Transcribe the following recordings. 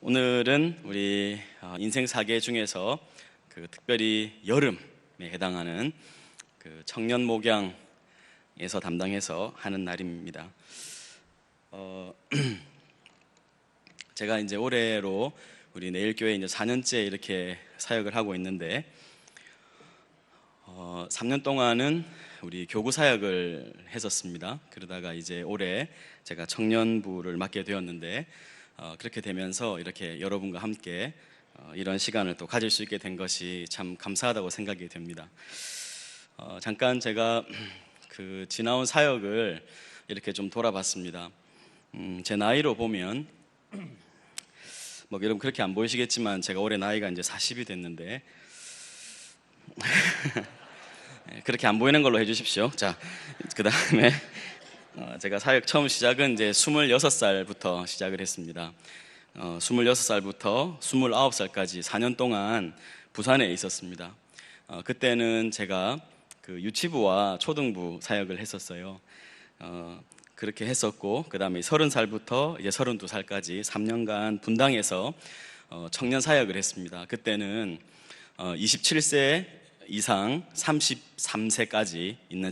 오늘은 우리 인생 사계 중에서 특별히 여름에 해당하는 청년 목양에서 담당해서 하는 날입니다. 제가 이제 올해로 우리 내일교회 이제 4년째 이렇게 사역을 하고 있는데 3년 동안은 우리 교구 사역을 했었습니다. 그러다가 이제 올해 제가 청년부를 맡게 되었는데 그렇게 되면서 이렇게 여러분과 함께 이런 시간을 또 가질 수 있게 된 것이 참 감사하다고 생각이 됩니다. 잠깐 제가 지나온 사역을 이렇게 좀 돌아봤습니다. 제 나이로 보면 뭐 여러분 그렇게 안 보이시겠지만 제가 올해 나이가 이제 40이 됐는데 그렇게 안 보이는 걸로 해주십시오. 자, 그 다음에 제가 사역 처음 시작은 이제 26살부터 시작을 했습니다. 26살부터 29살까지 4년 동안 부산에 있었습니다. 그때는 제가 유치부와 초등부 사역을 했었어요. 그렇게 했었고, 그 다음에 30살부터 이제 32살까지 3년간 분당에서 청년 사역을 했습니다. 그때는 27세 이상 33세까지 있는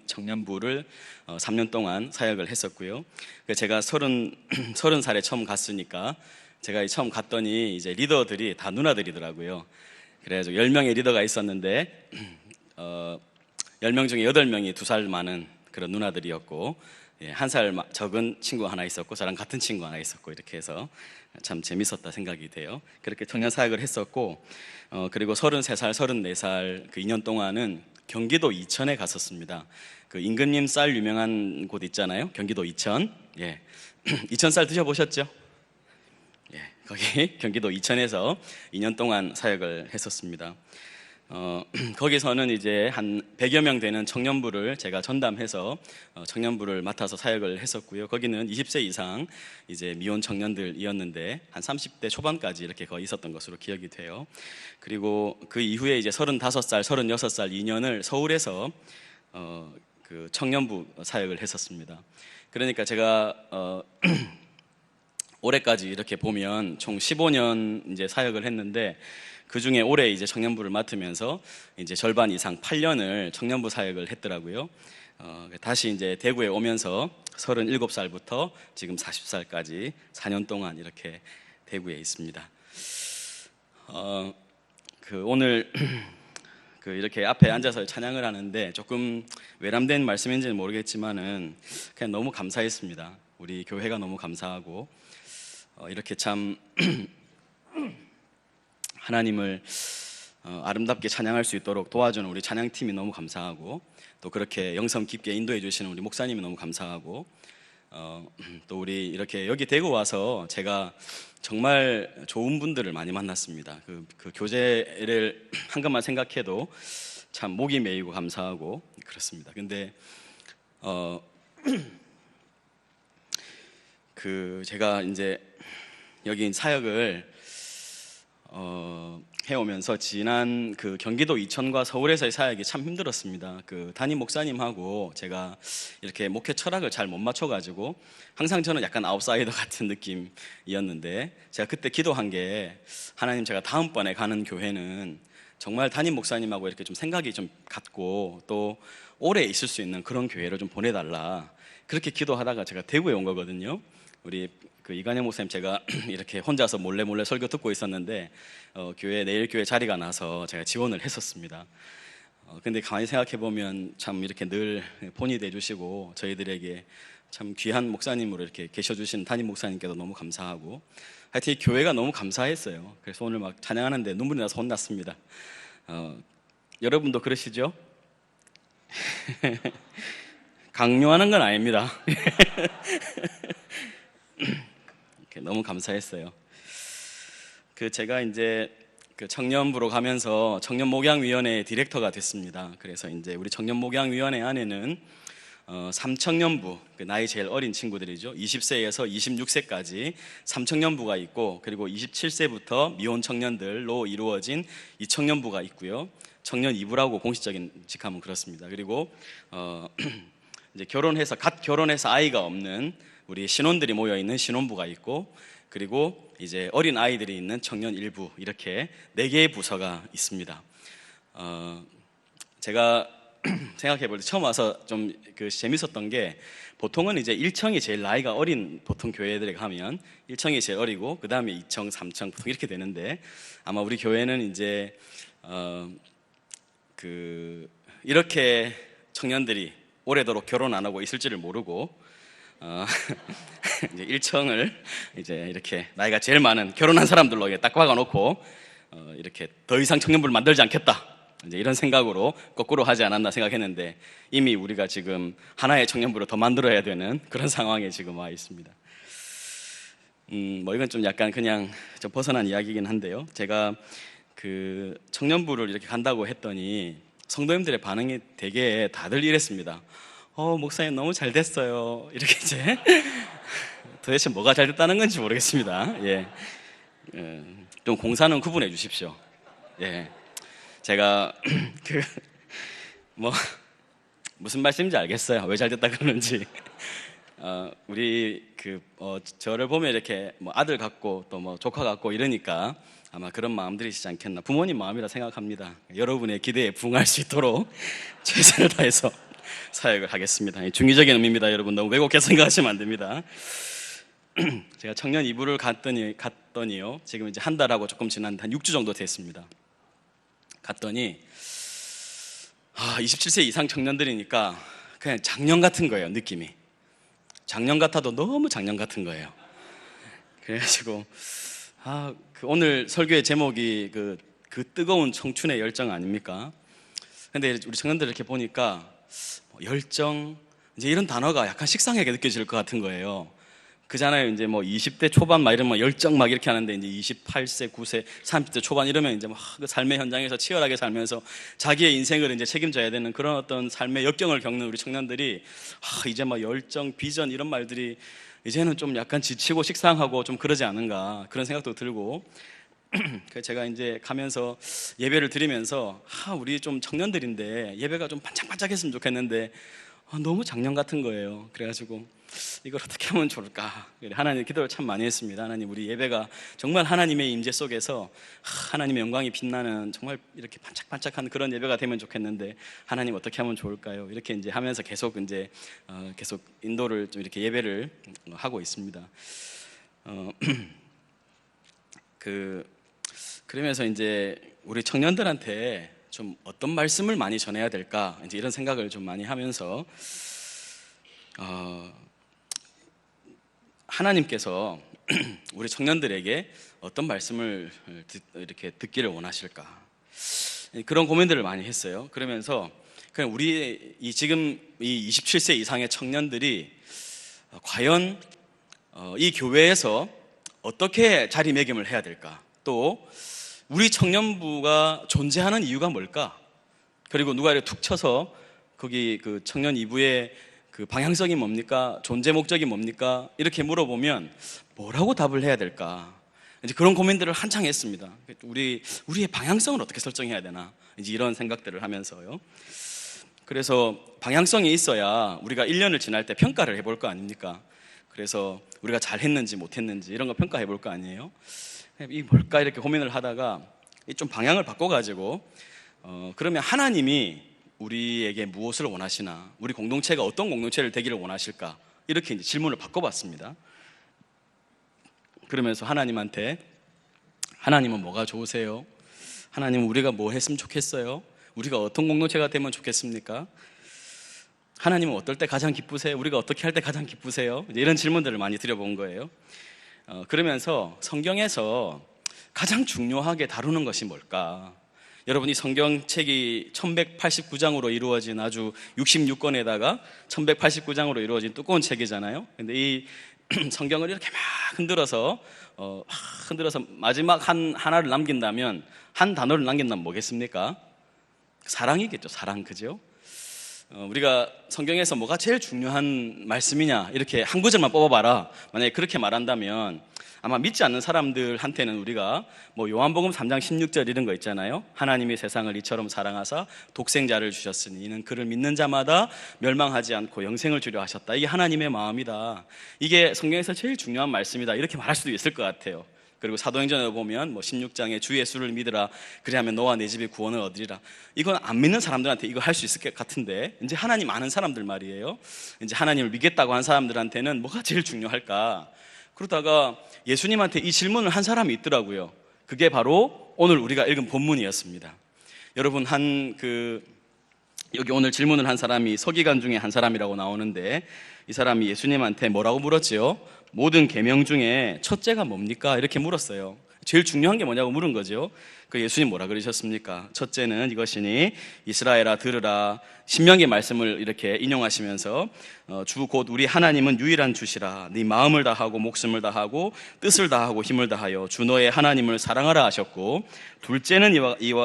청년부를 3년 동안 사역을 했었고요. 제가 30살에 처음 갔으니까 제가 처음 갔더니 이제 리더들이 다 누나들이더라고요. 그래서 10명의 리더가 있었는데 10명 중에 8명이 2살 많은 그런 누나들이었고, 1살 적은 친구 하나 있었고 저랑 같은 친구 하나 있었고, 이렇게 해서 참 재밌었다 생각이 돼요. 그렇게 청년 사역을 했었고, 그리고 33살, 34살 2년 동안은 경기도 이천에 갔었습니다. 임금님 쌀 유명한 곳 있잖아요. 경기도 이천. 이천 쌀 드셔보셨죠? 거기 경기도 이천에서 2년 동안 사역을 했었습니다. 거기서는 이제 한 100여 명 되는 청년부를 제가 전담해서 청년부를 맡아서 사역을 했었고요. 거기는 20세 이상 이제 미혼 청년들이었는데 한 30대 초반까지 이렇게 거의 있었던 것으로 기억이 돼요. 그리고 그 이후에 이제 35살, 36살 2년을 서울에서 청년부 사역을 했었습니다. 그러니까 제가 올해까지 이렇게 보면 총 15년 이제 사역을 했는데, 그 중에 올해 이제 청년부를 맡으면서 이제 절반 이상 8년을 청년부 사역을 했더라고요. 다시 이제 대구에 오면서 37살부터 지금 40살까지 4년 동안 이렇게 대구에 있습니다. 오늘 이렇게 앞에 앉아서 찬양을 하는데 조금 외람된 말씀인지는 모르겠지만은 그냥 너무 감사했습니다. 우리 교회가 너무 감사하고, 이렇게 참 하나님을 아름답게 찬양할 수 있도록 도와주는 우리 찬양팀이 너무 감사하고, 또 그렇게 영성 깊게 인도해 주시는 우리 목사님이 너무 감사하고, 또 우리 이렇게 여기 대구 와서 제가 정말 좋은 분들을 많이 만났습니다. 그 교제를 한 것만 생각해도 참 목이 메이고 감사하고 그렇습니다. 근데 제가 이제 여기 사역을 해오면서 지난 경기도 이천과 서울에서의 사역이 참 힘들었습니다. 담임 목사님하고 제가 이렇게 목회 철학을 잘 못 맞춰가지고 항상 저는 약간 아웃사이더 같은 느낌이었는데, 제가 그때 기도한 게, 하나님, 제가 다음번에 가는 교회는 정말 담임 목사님하고 이렇게 좀 생각이 좀 같고 또 오래 있을 수 있는 그런 교회를 좀 보내달라, 그렇게 기도하다가 제가 대구에 온 거거든요. 우리 이관영 목사님, 제가 이렇게 혼자서 몰래 설교 듣고 있었는데 내일 교회 자리가 나서 제가 지원을 했었습니다. 근데 가만히 생각해 보면 참 이렇게 늘 본이 돼주시고 저희들에게 참 귀한 목사님으로 이렇게 계셔주신 담임 목사님께도 너무 감사하고, 하여튼 이 교회가 너무 감사했어요. 그래서 오늘 막 찬양하는데 눈물이 나서 혼났습니다. 여러분도 그러시죠? 강요하는 건 아닙니다. 너무 감사했어요. 제가 이제 청년부로 가면서 청년목양위원회 디렉터가 됐습니다. 그래서 이제 우리 청년목양위원회 안에는 3청년부, 나이 제일 어린 친구들이죠. 20세에서 26세까지 3청년부가 있고, 그리고 27세부터 미혼 청년들로 이루어진 2청년부가 있고요. 청년 2부라고 공식적인 직함은 그렇습니다. 그리고 이제 갓 결혼해서 아이가 없는 우리 신혼들이 모여 있는 신혼부가 있고, 그리고 이제 어린 아이들이 있는 청년 일부, 이렇게 4개의 부서가 있습니다. 제가 생각해 볼 때 처음 와서 좀 재밌었던 게, 보통은 이제 1청이 제일 나이가 어린, 보통 교회들에 가면 1청이 제일 어리고 그 다음에 2청, 3청 보통 이렇게 되는데, 아마 우리 교회는 이제 이렇게 청년들이 오래도록 결혼 안 하고 있을지를 모르고 이제 1청을 이제 이렇게 나이가 제일 많은 결혼한 사람들로 딱 박아놓고 이렇게 더 이상 청년부를 만들지 않겠다, 이제 이런 생각으로 거꾸로 하지 않았나 생각했는데, 이미 우리가 지금 하나의 청년부를 더 만들어야 되는 그런 상황에 지금 와 있습니다. 이건 좀 약간 그냥 좀 벗어난 이야기이긴 한데요. 제가 그 청년부를 이렇게 간다고 했더니 성도님들의 반응이 되게 다들 이랬습니다. 목사님 너무 잘 됐어요. 이렇게 이제 도대체 뭐가 잘 됐다는 건지 모르겠습니다. 예, 좀 공사는 구분해 주십시오. 예, 제가 무슨 말씀인지 알겠어요. 왜 잘 됐다 그러는지. 우리 저를 보면 이렇게 아들 같고 또 조카 같고 이러니까 아마 그런 마음들이시지 않겠나. 부모님 마음이라 생각합니다. 여러분의 기대에 부응할 수 있도록 최선을 다해서 사역을 하겠습니다. 중의적인 의미입니다. 여러분 너무 왜곡해서 생각하시면 안 됩니다. 제가 청년 2부를 갔더니요, 지금 이제 한 달하고 조금 지난 한 6주 정도 됐습니다. 갔더니 27세 이상 청년들이니까 그냥 작년 같은 거예요. 느낌이 작년 같아도 너무 작년 같은 거예요. 그래가지고 오늘 설교의 제목이 그 뜨거운 청춘의 열정 아닙니까? 근데 우리 청년들 이렇게 보니까 열정, 이제 이런 단어가 약간 식상하게 느껴질 것 같은 거예요. 그잖아요. 이제 20대 초반 이러면 열정 이렇게 하는데, 이제 28세, 9세, 30대 초반 이러면 이제 그 삶의 현장에서 치열하게 살면서 자기의 인생을 이제 책임져야 되는 그런 어떤 삶의 역경을 겪는 우리 청년들이 이제 열정, 비전 이런 말들이 이제는 좀 약간 지치고 식상하고 좀 그러지 않은가, 그런 생각도 들고, 제가 이제 가면서 예배를 드리면서 우리 좀 청년들인데 예배가 좀 반짝반짝했으면 좋겠는데 너무 작년 같은 거예요. 그래가지고 이걸 어떻게 하면 좋을까, 하나님 기도를 참 많이 했습니다. 하나님, 우리 예배가 정말 하나님의 임재 속에서 하나님의 영광이 빛나는 정말 이렇게 반짝반짝한 그런 예배가 되면 좋겠는데 하나님 어떻게 하면 좋을까요? 이렇게 이제 하면서 계속 인도를 좀 이렇게 예배를 하고 있습니다. 그러면서 이제 우리 청년들한테 좀 어떤 말씀을 많이 전해야 될까, 이제 이런 생각을 좀 많이 하면서 하나님께서 우리 청년들에게 어떤 말씀을 이렇게 듣기를 원하실까, 그런 고민들을 많이 했어요. 그러면서 그냥 우리 지금 이 27세 이상의 청년들이 과연 이 교회에서 어떻게 자리매김을 해야 될까, 또 우리 청년부가 존재하는 이유가 뭘까, 그리고 누가 이렇게 툭 쳐서 거기 그 청년 2부의 그 방향성이 뭡니까, 존재 목적이 뭡니까, 이렇게 물어보면 뭐라고 답을 해야 될까, 이제 그런 고민들을 한창 했습니다. 우리의 방향성을 어떻게 설정해야 되나, 이제 이런 생각들을 하면서요. 그래서 방향성이 있어야 우리가 1년을 지날 때 평가를 해볼 거 아닙니까? 그래서 우리가 잘했는지 못했는지 이런 거 평가해 볼 거 아니에요? 이 뭘까 이렇게 고민을 하다가 좀 방향을 바꿔가지고 그러면 하나님이 우리에게 무엇을 원하시나, 우리 공동체가 어떤 공동체를 되기를 원하실까, 이렇게 이제 질문을 바꿔봤습니다. 그러면서 하나님한테, 하나님은 뭐가 좋으세요? 하나님은 우리가 뭐 했으면 좋겠어요? 우리가 어떤 공동체가 되면 좋겠습니까? 하나님은 어떨 때 가장 기쁘세요? 우리가 어떻게 할 때 가장 기쁘세요? 이런 질문들을 많이 드려본 거예요. 그러면서 성경에서 가장 중요하게 다루는 것이 뭘까? 여러분이 성경책이 1189장으로 이루어진 아주 66권에다가 1189장으로 이루어진 두꺼운 책이잖아요. 근데 이 성경을 이렇게 막 흔들어서 마지막 하나를 남긴다면, 한 단어를 남긴다면 뭐겠습니까? 사랑이겠죠. 사랑, 그죠? 우리가 성경에서 뭐가 제일 중요한 말씀이냐, 이렇게 한 구절만 뽑아봐라, 만약에 그렇게 말한다면 아마 믿지 않는 사람들한테는 우리가 뭐 요한복음 3장 16절 이런 거 있잖아요. 하나님이 세상을 이처럼 사랑하사 독생자를 주셨으니 이는 그를 믿는 자마다 멸망하지 않고 영생을 주려 하셨다. 이게 하나님의 마음이다. 이게 성경에서 제일 중요한 말씀이다. 이렇게 말할 수도 있을 것 같아요. 그리고 사도행전에 보면 뭐 16장에 주 예수를 믿으라 그리하면 너와 내 집이 구원을 얻으리라. 이건 안 믿는 사람들한테 이거 할 수 있을 것 같은데, 이제 하나님 아는 사람들 말이에요. 이제 하나님을 믿겠다고 한 사람들한테는 뭐가 제일 중요할까? 그러다가 예수님한테 이 질문을 한 사람이 있더라고요. 그게 바로 오늘 우리가 읽은 본문이었습니다. 여러분, 여기 오늘 질문을 한 사람이 서기관 중에 한 사람이라고 나오는데, 이 사람이 예수님한테 뭐라고 물었지요? 모든 계명 중에 첫째가 뭡니까? 이렇게 물었어요. 제일 중요한 게 뭐냐고 물은 거죠. 그 예수님 뭐라 그러셨습니까? 첫째는 이것이니 이스라엘아 들으라. 신명기 말씀을 이렇게 인용하시면서 주 곧 우리 하나님은 유일한 주시라. 네 마음을 다하고 목숨을 다하고 뜻을 다하고 힘을 다하여 주 너의 하나님을 사랑하라 하셨고, 둘째는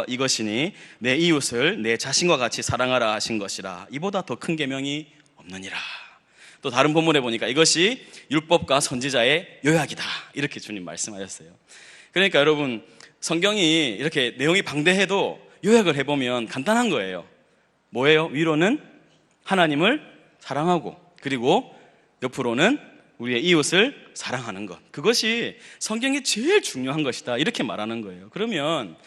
이것이니 내 이웃을 내 자신과 같이 사랑하라 하신 것이라. 이보다 더 큰 계명이 없느니라. 또 다른 본문에 보니까 이것이 율법과 선지자의 요약이다. 이렇게 주님 말씀하셨어요. 그러니까 여러분, 성경이 이렇게 내용이 방대해도 요약을 해보면 간단한 거예요. 뭐예요? 위로는 하나님을 사랑하고, 그리고 옆으로는 우리의 이웃을 사랑하는 것. 그것이 성경이 제일 중요한 것이다. 이렇게 말하는 거예요. 그러면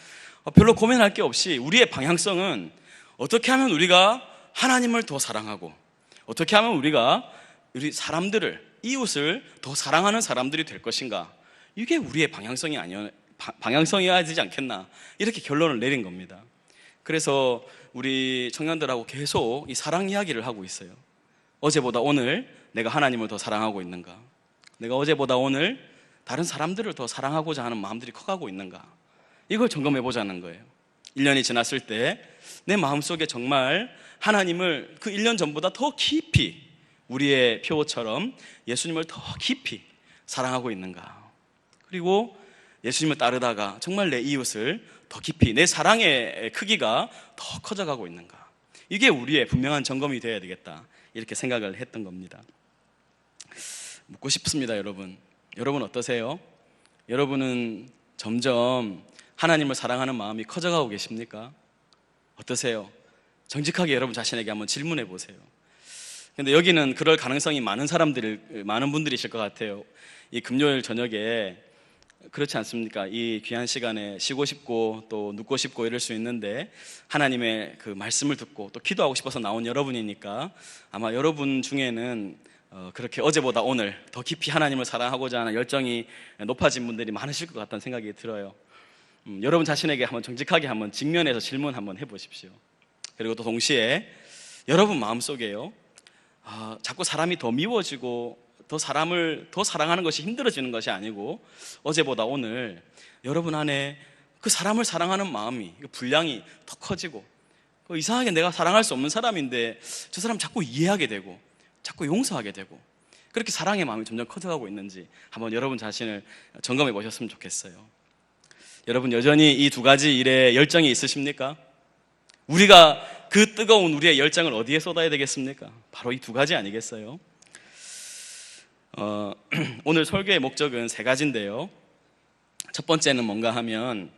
별로 고민할 게 없이 우리의 방향성은 어떻게 하면 우리가 하나님을 더 사랑하고, 어떻게 하면 우리가 우리 사람들을, 이웃을 더 사랑하는 사람들이 될 것인가? 이게 우리의 방향성이어야 되지 않겠나? 이렇게 결론을 내린 겁니다. 그래서 우리 청년들하고 계속 이 사랑 이야기를 하고 있어요. 어제보다 오늘 내가 하나님을 더 사랑하고 있는가? 내가 어제보다 오늘 다른 사람들을 더 사랑하고자 하는 마음들이 커가고 있는가? 이걸 점검해 보자는 거예요. 1년이 지났을 때 내 마음속에 정말 하나님을 그 1년 전보다 더 깊이, 우리의 표처럼 예수님을 더 깊이 사랑하고 있는가? 그리고 예수님을 따르다가 정말 내 이웃을 더 깊이, 내 사랑의 크기가 더 커져가고 있는가? 이게 우리의 분명한 점검이 되어야 되겠다, 이렇게 생각을 했던 겁니다. 묻고 싶습니다. 여러분 어떠세요? 여러분은 점점 하나님을 사랑하는 마음이 커져가고 계십니까? 어떠세요? 정직하게 여러분 자신에게 한번 질문해 보세요. 근데 여기는 그럴 가능성이 많은 분들이실 것 같아요. 이 금요일 저녁에, 그렇지 않습니까? 이 귀한 시간에 쉬고 싶고 또 눕고 싶고 이럴 수 있는데, 하나님의 그 말씀을 듣고 또 기도하고 싶어서 나온 여러분이니까 아마 여러분 중에는 그렇게 어제보다 오늘 더 깊이 하나님을 사랑하고자 하는 열정이 높아진 분들이 많으실 것 같다는 생각이 들어요. 여러분 자신에게 한번 정직하게 한번 직면해서 질문 한번 해보십시오. 그리고 또 동시에 여러분 마음속에요, 자꾸 사람이 더 미워지고 더 사람을 더 사랑하는 것이 힘들어지는 것이 아니고, 어제보다 오늘 여러분 안에 그 사람을 사랑하는 마음이, 분량이 더 커지고, 이상하게 내가 사랑할 수 없는 사람인데 저 사람 자꾸 이해하게 되고 자꾸 용서하게 되고, 그렇게 사랑의 마음이 점점 커져가고 있는지 한번 여러분 자신을 점검해 보셨으면 좋겠어요. 여러분 여전히 이 두 가지 일에 열정이 있으십니까? 우리가 그 뜨거운 우리의 열정을 어디에 쏟아야 되겠습니까? 바로 이 두 가지 아니겠어요? 오늘 설교의 목적은 세 가지인데요. 첫 번째는 뭔가 하면,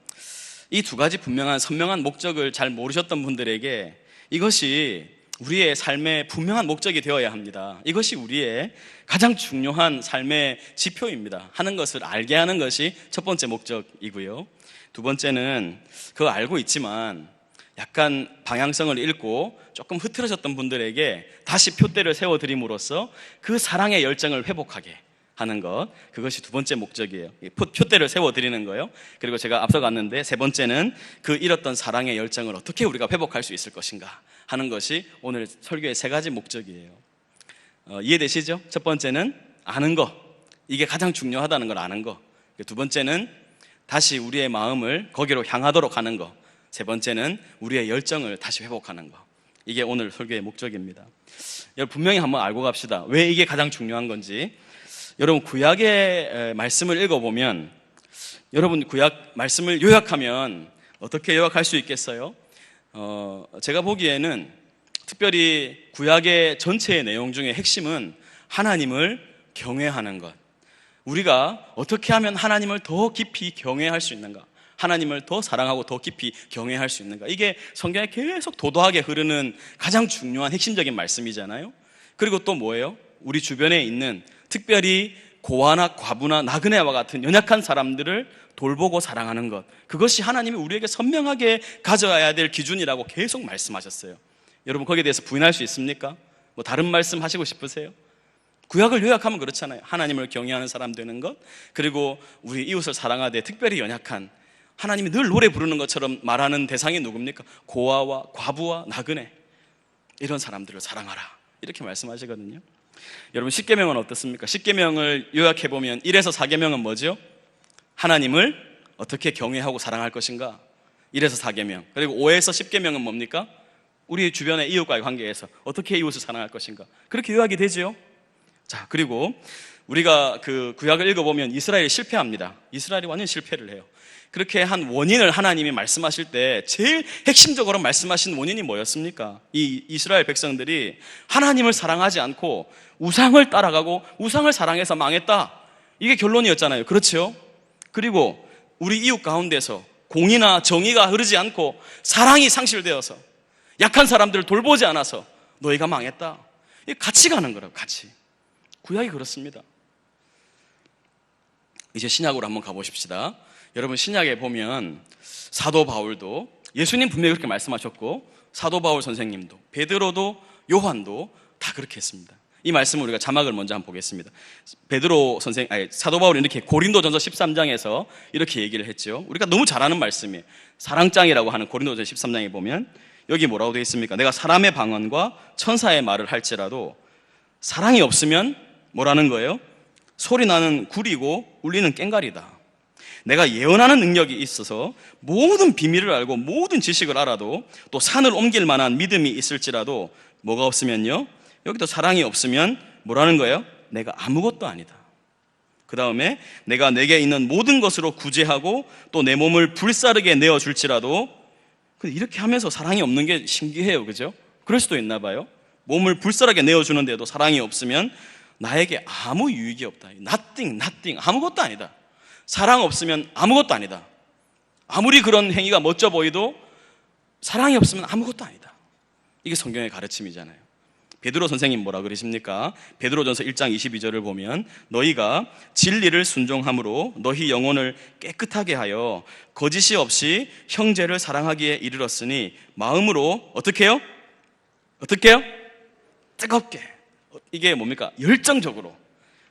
이 두 가지 분명한 선명한 목적을 잘 모르셨던 분들에게 이것이 우리의 삶의 분명한 목적이 되어야 합니다. 이것이 우리의 가장 중요한 삶의 지표입니다. 하는 것을 알게 하는 것이 첫 번째 목적이고요. 두 번째는 그거 알고 있지만 약간 방향성을 잃고 조금 흐트러졌던 분들에게 다시 표대를 세워드림으로써 그 사랑의 열정을 회복하게 하는 것, 그것이 두 번째 목적이에요. 표대를 세워드리는 거예요. 그리고 제가 앞서갔는데 세 번째는 그 잃었던 사랑의 열정을 어떻게 우리가 회복할 수 있을 것인가 하는 것이 오늘 설교의 세 가지 목적이에요. 이해되시죠? 첫 번째는 아는 것, 이게 가장 중요하다는 걸 아는 것. 두 번째는 다시 우리의 마음을 거기로 향하도록 하는 것. 세 번째는 우리의 열정을 다시 회복하는 것. 이게 오늘 설교의 목적입니다. 여러분 분명히 한번 알고 갑시다. 왜 이게 가장 중요한 건지. 여러분 구약의 말씀을 읽어보면, 여러분 구약 말씀을 요약하면 어떻게 요약할 수 있겠어요? 제가 보기에는 특별히 구약의 전체의 내용 중에 핵심은 하나님을 경외하는 것, 우리가 어떻게 하면 하나님을 더 깊이 경외할 수 있는가? 하나님을 더 사랑하고 더 깊이 경외할 수 있는가? 이게 성경에 계속 도도하게 흐르는 가장 중요한 핵심적인 말씀이잖아요. 그리고 또 뭐예요? 우리 주변에 있는 특별히 고아나 과부나 나그네와 같은 연약한 사람들을 돌보고 사랑하는 것, 그것이 하나님이 우리에게 선명하게 가져야 될 기준이라고 계속 말씀하셨어요. 여러분 거기에 대해서 부인할 수 있습니까? 뭐 다른 말씀 하시고 싶으세요? 구약을 요약하면 그렇잖아요. 하나님을 경외하는 사람 되는 것, 그리고 우리 이웃을 사랑하되 특별히 연약한, 하나님이 늘 노래 부르는 것처럼 말하는 대상이 누굽니까? 고아와 과부와 나그네, 이런 사람들을 사랑하라, 이렇게 말씀하시거든요. 여러분 십계명은 어떻습니까? 십계명을 요약해보면 1에서 4계명은 뭐죠? 하나님을 어떻게 경외하고 사랑할 것인가? 1에서 4계명. 그리고 5에서 10계명은 뭡니까? 우리 주변의 이웃과의 관계에서 어떻게 이웃을 사랑할 것인가? 그렇게 요약이 되죠. 자, 그리고 우리가 그 구약을 읽어보면 이스라엘이 실패합니다. 이스라엘이 완전 실패를 해요. 그렇게 한 원인을 하나님이 말씀하실 때 제일 핵심적으로 말씀하신 원인이 뭐였습니까? 이 이스라엘 백성들이 하나님을 사랑하지 않고 우상을 따라가고 우상을 사랑해서 망했다, 이게 결론이었잖아요. 그렇죠? 그리고 우리 이웃 가운데서 공의나 정의가 흐르지 않고 사랑이 상실되어서 약한 사람들을 돌보지 않아서 너희가 망했다, 이게 같이 가는 거라고. 같이. 구약이 그렇습니다. 이제 신약으로 한번 가보십시다. 여러분 신약에 보면 사도 바울도, 예수님 분명히 그렇게 말씀하셨고 사도 바울 선생님도, 베드로도, 요한도 다 그렇게 했습니다. 이 말씀을 우리가 자막을 먼저 한번 보겠습니다. 사도 바울이 이렇게 고린도전서 13장에서 이렇게 얘기를 했죠. 우리가 너무 잘 아는 말씀이에요. 사랑장이라고 하는 고린도전서 13장에 보면 여기 뭐라고 되어 있습니까? 내가 사람의 방언과 천사의 말을 할지라도 사랑이 없으면 뭐라는 거예요? 소리나는 굴이고 울리는 꽹과리다. 내가 예언하는 능력이 있어서 모든 비밀을 알고 모든 지식을 알아도 또 산을 옮길 만한 믿음이 있을지라도 뭐가 없으면요, 여기도 사랑이 없으면 뭐라는 거예요? 내가 아무것도 아니다. 그 다음에 내가 내게 있는 모든 것으로 구제하고 또 내 몸을 불사르게 내어줄지라도, 이렇게 하면서 사랑이 없는 게 신기해요. 그죠? 그럴 수도 있나 봐요. 몸을 불사르게 내어주는데도 사랑이 없으면 나에게 아무 유익이 없다. Nothing, 아무것도 아니다. 사랑 없으면 아무것도 아니다. 아무리 그런 행위가 멋져 보이도 사랑이 없으면 아무것도 아니다. 이게 성경의 가르침이잖아요. 베드로 선생님 뭐라 그러십니까? 베드로전서 1장 22절을 보면 너희가 진리를 순종함으로 너희 영혼을 깨끗하게 하여 거짓이 없이 형제를 사랑하기에 이르렀으니 마음으로 어떻게 해요? 뜨겁게. 이게 뭡니까? 열정적으로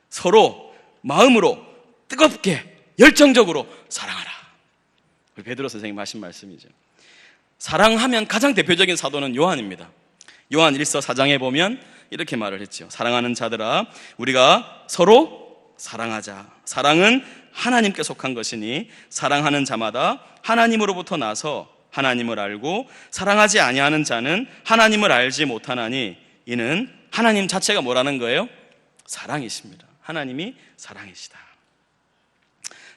서로 마음으로 뜨겁게 열정적으로 사랑하라. 우리 베드로 선생님 하신 말씀이죠. 사랑하면 가장 대표적인 사도는 요한입니다. 요한 1서 4장에 보면 이렇게 말을 했죠. 사랑하는 자들아, 우리가 서로 사랑하자. 사랑은 하나님께 속한 것이니 사랑하는 자마다 하나님으로부터 나서 하나님을 알고 사랑하지 아니하는 자는 하나님을 알지 못하나니 이는 하나님 자체가 뭐라는 거예요? 사랑이십니다. 하나님이 사랑이시다.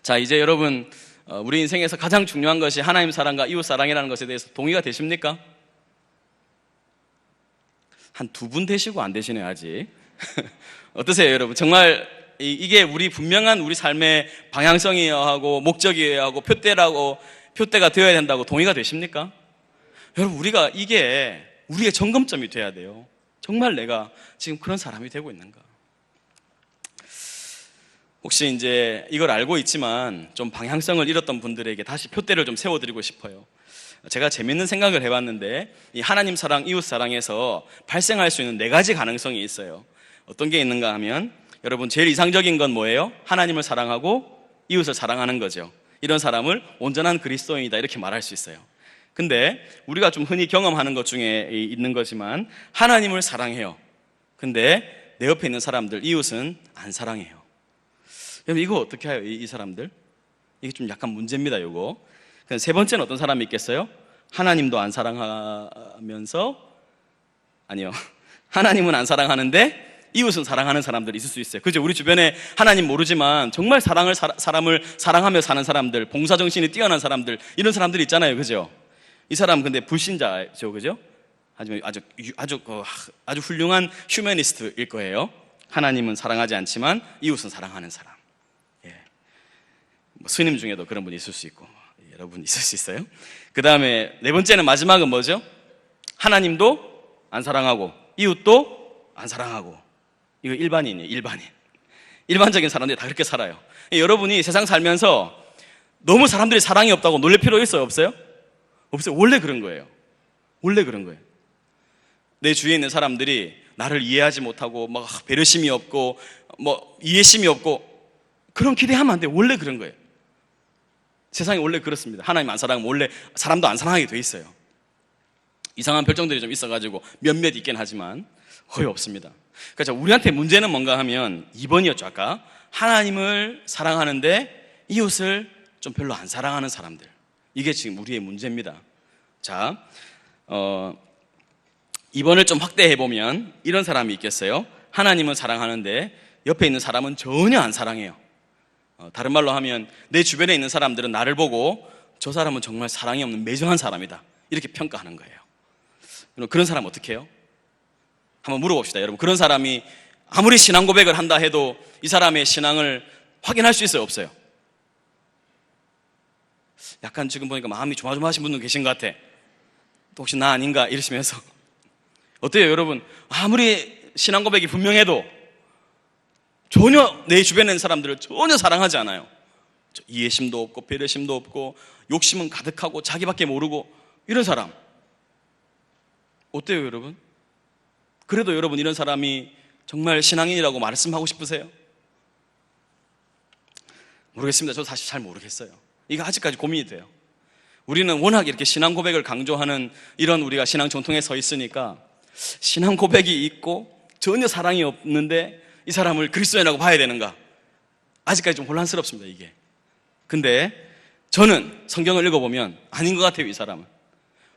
자, 이제 여러분 우리 인생에서 가장 중요한 것이 하나님 사랑과 이웃 사랑이라는 것에 대해서 동의가 되십니까? 한 2분 되시고 안 되시네요 아직. 어떠세요 여러분? 정말 이게 우리 분명한 우리 삶의 방향성이어야 하고 목적이어야 하고 표대가 되어야 된다고 동의가 되십니까? 여러분 우리가 이게 우리의 점검점이 돼야 돼요. 정말 내가 지금 그런 사람이 되고 있는가? 혹시 이제 이걸 알고 있지만 좀 방향성을 잃었던 분들에게 다시 표대를 좀 세워드리고 싶어요. 제가 재밌는 생각을 해봤는데 이 하나님 사랑, 이웃 사랑에서 발생할 수 있는 4가지 가능성이 있어요. 어떤 게 있는가 하면 여러분 제일 이상적인 건 뭐예요? 하나님을 사랑하고 이웃을 사랑하는 거죠. 이런 사람을 온전한 그리스도인이다 이렇게 말할 수 있어요. 근데 우리가 좀 흔히 경험하는 것 중에 있는 거지만 하나님을 사랑해요. 근데 내 옆에 있는 사람들, 이웃은 안 사랑해요. 여러분 이거 어떻게 해요? 이 사람들? 이게 좀 약간 문제입니다. 이거. 세 번째는 어떤 사람이 있겠어요? 하나님도 안 사랑하면서 아니요. 하나님은 안 사랑하는데 이웃은 사랑하는 사람들이 있을 수 있어요. 그죠? 우리 주변에 하나님 모르지만 정말 사람을 사랑하며 사는 사람들, 봉사정신이 뛰어난 사람들, 이런 사람들이 있잖아요. 그죠? 이 사람 근데 불신자죠. 그죠? 아주 훌륭한 휴머니스트일 거예요. 하나님은 사랑하지 않지만 이웃은 사랑하는 사람. 뭐 스님 중에도 그런 분이 있을 수 있고 여러분 있을 수 있어요. 그 다음에 네 번째는 마지막은 뭐죠? 하나님도 안 사랑하고 이웃도 안 사랑하고. 이거 일반인이에요. 일반적인 사람들이 다 그렇게 살아요. 여러분이 세상 살면서 너무 사람들이 사랑이 없다고 놀랄 필요 있어요? 없어요? 없어요. 원래 그런 거예요. 내 주위에 있는 사람들이 나를 이해하지 못하고 막 배려심이 없고 뭐 이해심이 없고 그런 기대하면 안 돼요. 원래 그런 거예요. 세상이 원래 그렇습니다. 하나님 안 사랑하면 원래 사람도 안 사랑하게 돼 있어요. 이상한 별정들이 좀 있어가지고 몇몇 있긴 하지만 거의 없습니다. 그러니까 우리한테 문제는 뭔가 하면 2번이었죠. 아까 하나님을 사랑하는데 이웃을 좀 별로 안 사랑하는 사람들, 이게 지금 우리의 문제입니다. 자, 2번을 좀 확대해보면 이런 사람이 있겠어요. 하나님은 사랑하는데 옆에 있는 사람은 전혀 안 사랑해요. 다른 말로 하면 내 주변에 있는 사람들은 나를 보고 저 사람은 정말 사랑이 없는 매정한 사람이다 이렇게 평가하는 거예요. 그런 사람 어떻게 해요? 한번 물어봅시다. 여러분, 그런 사람이 아무리 신앙 고백을 한다 해도 이 사람의 신앙을 확인할 수 있어요? 없어요? 약간 지금 보니까 마음이 조마조마하신 분도 계신 것 같아. 또 혹시 나 아닌가 이러시면서. 어때요 여러분? 아무리 신앙 고백이 분명해도 전혀 내 주변에 있는 사람들을 전혀 사랑하지 않아요. 이해심도 없고 배려심도 없고 욕심은 가득하고 자기밖에 모르고 이런 사람 어때요 여러분? 그래도 여러분 이런 사람이 정말 신앙인이라고 말씀하고 싶으세요? 모르겠습니다. 저도 사실 잘 모르겠어요. 이거 아직까지 고민이 돼요. 우리는 워낙 이렇게 신앙 고백을 강조하는 이런 우리가 신앙 정통에 서 있으니까 신앙 고백이 있고 전혀 사랑이 없는데 이 사람을 그리스도인이라고 봐야 되는가? 아직까지 좀 혼란스럽습니다 이게. 근데 저는 성경을 읽어보면 아닌 것 같아요 이 사람은.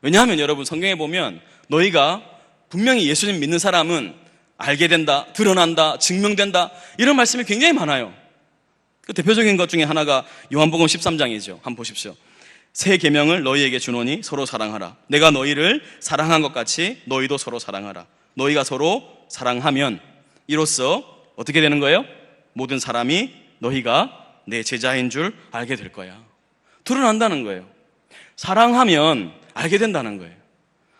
왜냐하면 여러분 성경에 보면 너희가 분명히 예수님 믿는 사람은 알게 된다, 드러난다, 증명된다 이런 말씀이 굉장히 많아요. 그 대표적인 것 중에 하나가 요한복음 13장이죠. 한번 보십시오. 새 계명을 너희에게 주노니 서로 사랑하라. 내가 너희를 사랑한 것 같이 너희도 서로 사랑하라. 너희가 서로 사랑하면 이로써 어떻게 되는 거예요? 모든 사람이 너희가 내 제자인 줄 알게 될 거야. 드러난다는 거예요. 사랑하면 알게 된다는 거예요.